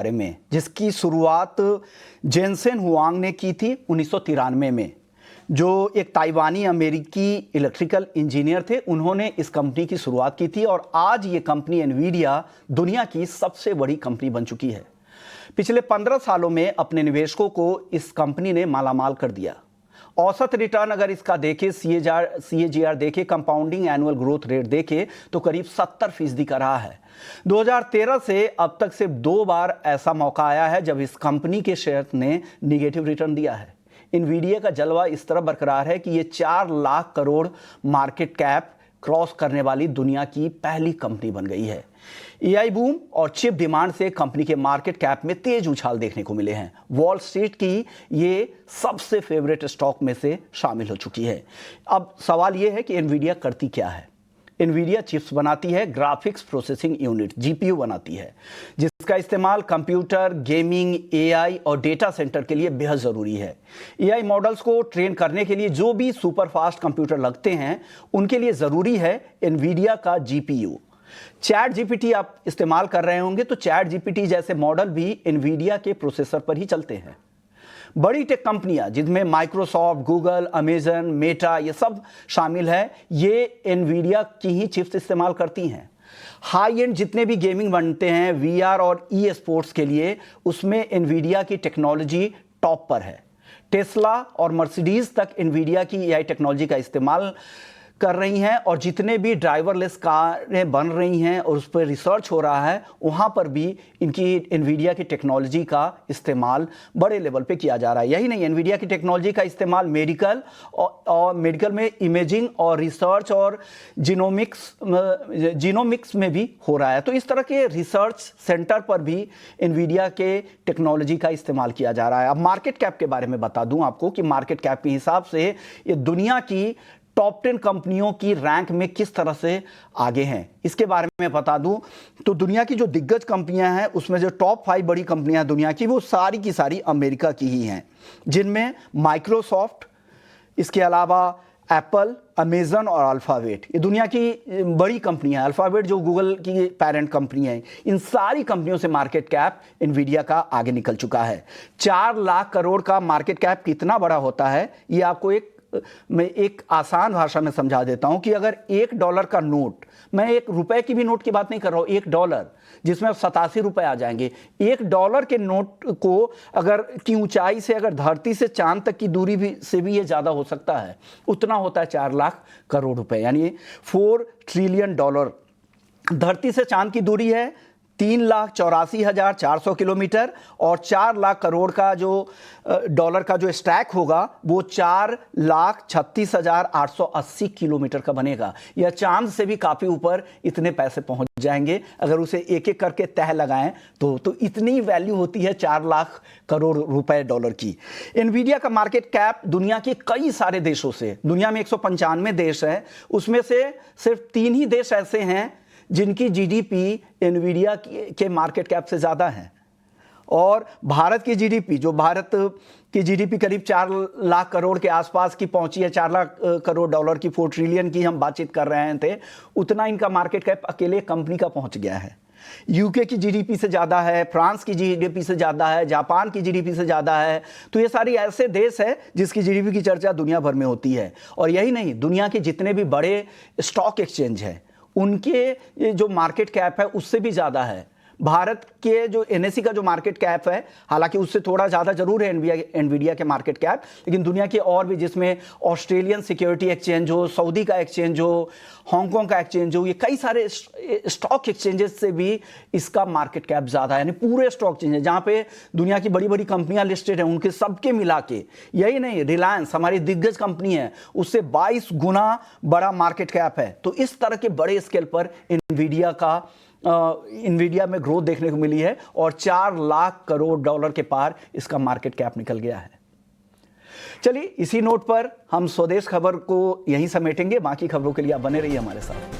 बारे में, जिसकी शुरुआत जेनसेन हुआंग ने की थी 1993 में, जो एक ताइवानी अमेरिकी इलेक्ट्रिकल इंजीनियर थे। उन्होंने इस कंपनी की शुरुआत की थी और आज ये कंपनी एनवीडिया दुनिया की सबसे बड़ी कंपनी बन चुकी है। पिछले 15 सालों में अपने निवेशकों को इस कंपनी ने मालामाल कर दिया। औसत रिटर्न अगर इसका देखें, CAGR देखें, कंपाउंडिंग एनुअल ग्रोथ रेट देखें, तो करीब 70% का रहा है। 2013 से अब तक सिर्फ 2 बार ऐसा मौका आया है जब इस कंपनी के शेयर ने निगेटिव रिटर्न दिया है। एनवीडिया का जलवा इस तरह बरकरार है कि ये 4 lakh crore market cap cross करने वाली दुनिया की पहली कंपनी बन गई है। AI बूम और चिप डिमांड से कंपनी के मार्केट कैप में तेज उछाल देखने को मिले हैं। वॉल स्ट्रीट की ये सबसे फेवरेट स्टॉक में से शामिल हो चुकी है। अब सवाल ये है कि एनवीडिया करती क्या है। एनवीडिया चिप्स बनाती है, ग्राफिक्स प्रोसेसिंग यूनिट GPU बनाती है, जिसका इस्तेमाल कंप्यूटर, गेमिंग, AI और डेटा सेंटर के लिए बेहद ज़रूरी है। AI मॉडल्स को ट्रेन करने के लिए जो भी सुपर फास्ट कंप्यूटर लगते हैं, उनके लिए ज़रूरी है एनवीडिया का GPU। चैट GPT आप इस्तेमाल कर रहे होंगे, तो चैट GPT जैसे मॉडल भी एनवीडिया के प्रोसेसर पर ही चलते हैं। बड़ी टेक कंपनियां जिनमें माइक्रोसॉफ्ट, गूगल, अमेजन, मेटा ये सब शामिल है, ये एनवीडिया की ही चिप्स इस्तेमाल करती हैं। हाई एंड जितने भी गेमिंग बनते हैं VR और ई स्पोर्ट्स के लिए, उसमें एनवीडिया की टेक्नोलॉजी टॉप पर है। टेस्ला और मर्सिडीज तक एनवीडिया की AI टेक्नोलॉजी का इस्तेमाल कर रही हैं और जितने भी ड्राइवरलेस कारें बन रही हैं और उस पर रिसर्च हो रहा है, वहाँ पर भी इनकी एनवीडिया की टेक्नोलॉजी का इस्तेमाल बड़े लेवल पे किया जा रहा है। यही नहीं, एनवीडिया की टेक्नोलॉजी का इस्तेमाल मेडिकल और मेडिकल में इमेजिंग और रिसर्च और जीनोमिक्स में भी हो रहा है। तो इस तरह के रिसर्च सेंटर पर भी एनवीडिया के टेक्नोलॉजी का इस्तेमाल किया जा रहा है। अब मार्केट कैप के बारे में बता दूं आपको कि मार्केट कैप के हिसाब से ये दुनिया की टॉप 10 कंपनियों की रैंक में किस तरह से आगे हैं, इसके बारे में बता दूं तो दुनिया की जो दिग्गज कंपनियां हैं, उसमें जो टॉप 5 बड़ी कंपनियां दुनिया की, वो सारी की सारी अमेरिका की ही हैं, जिनमें माइक्रोसॉफ्ट, इसके अलावा एप्पल, अमेजन और अल्फाबेट, ये दुनिया की बड़ी कंपनियां हैं। अल्फाबेट जो गूगल की पेरेंट कंपनी है, इन सारी कंपनियों से मार्केट कैप एनवीडिया का आगे निकल चुका है। 4 लाख करोड़ का मार्केट कैप कितना बड़ा होता है, ये आपको मैं एक आसान भाषा में समझा देता हूं कि अगर $1 का नोट, मैं ₹1 की भी नोट की बात नहीं कर रहा हूं, $1 जिसमें अब 87 रुपए आ जाएंगे, $1 के नोट को अगर की ऊंचाई से अगर धरती से चांद तक की दूरी भी से भी ये ज्यादा हो सकता है, उतना होता है 4 लाख करोड़ रुपए, यानी $4 ट्रिलियन। धरती से चांद की दूरी है 3,84,400 किलोमीटर और 4 लाख करोड़ का जो डॉलर का जो स्टैक होगा वो 4,36,880 किलोमीटर का बनेगा। यह चांद से भी काफी ऊपर इतने पैसे पहुंच जाएंगे अगर उसे एक एक करके तह लगाएं तो इतनी वैल्यू होती है 4 लाख करोड़ रुपए डॉलर की। एनवीडिया का मार्केट कैप दुनिया के कई सारे देशों से, दुनिया में 195 देश है, उसमें से सिर्फ 3 ही देश ऐसे हैं जिनकी GDP एनवीडिया के मार्केट कैप से ज़्यादा है। और भारत की GDP, जो भारत की GDP करीब 4 लाख करोड़ के आसपास की पहुंची है, 4 लाख करोड़ डॉलर की, 4 ट्रिलियन की हम बातचीत कर रहे थे, उतना इनका मार्केट कैप अकेले कंपनी का पहुंच गया है। UK की GDP से ज़्यादा है, फ्रांस की GDP से ज़्यादा है, जापान की GDP से ज़्यादा है। तो ये सारी ऐसे देश है जिसकी GDP की चर्चा दुनिया भर में होती है। और यही नहीं, दुनिया के जितने भी बड़े स्टॉक एक्सचेंज हैं, उनके जो मार्केट कैप है उससे भी ज़्यादा है। भारत के जो NSE का जो मार्केट कैप है, हालांकि उससे थोड़ा ज़्यादा जरूर है एनवीडिया के मार्केट कैप, लेकिन दुनिया के और भी, जिसमें ऑस्ट्रेलियन सिक्योरिटी एक्सचेंज हो, सऊदी का एक्सचेंज हो, हांगकांग का एक्सचेंज हो, ये कई सारे स्टॉक एक्सचेंजेस से भी इसका मार्केट कैप ज़्यादा है। यानी पूरे स्टॉक एक्सचेंज जहाँ पे दुनिया की बड़ी बड़ी कंपनियां लिस्टेड हैं, उनके सबके मिला के, यही नहीं, रिलायंस हमारी दिग्गज कंपनी है, उससे 22 गुना बड़ा मार्केट कैप है। तो इस तरह के बड़े स्केल पर एनवीडिया में ग्रोथ देखने को मिली है और 4 लाख करोड़ डॉलर के पार इसका मार्केट कैप निकल गया है। चलिए, इसी नोट पर हम स्वदेश खबर को यहीं समेटेंगे। बाकी खबरों के लिए आप बने रहिए हमारे साथ।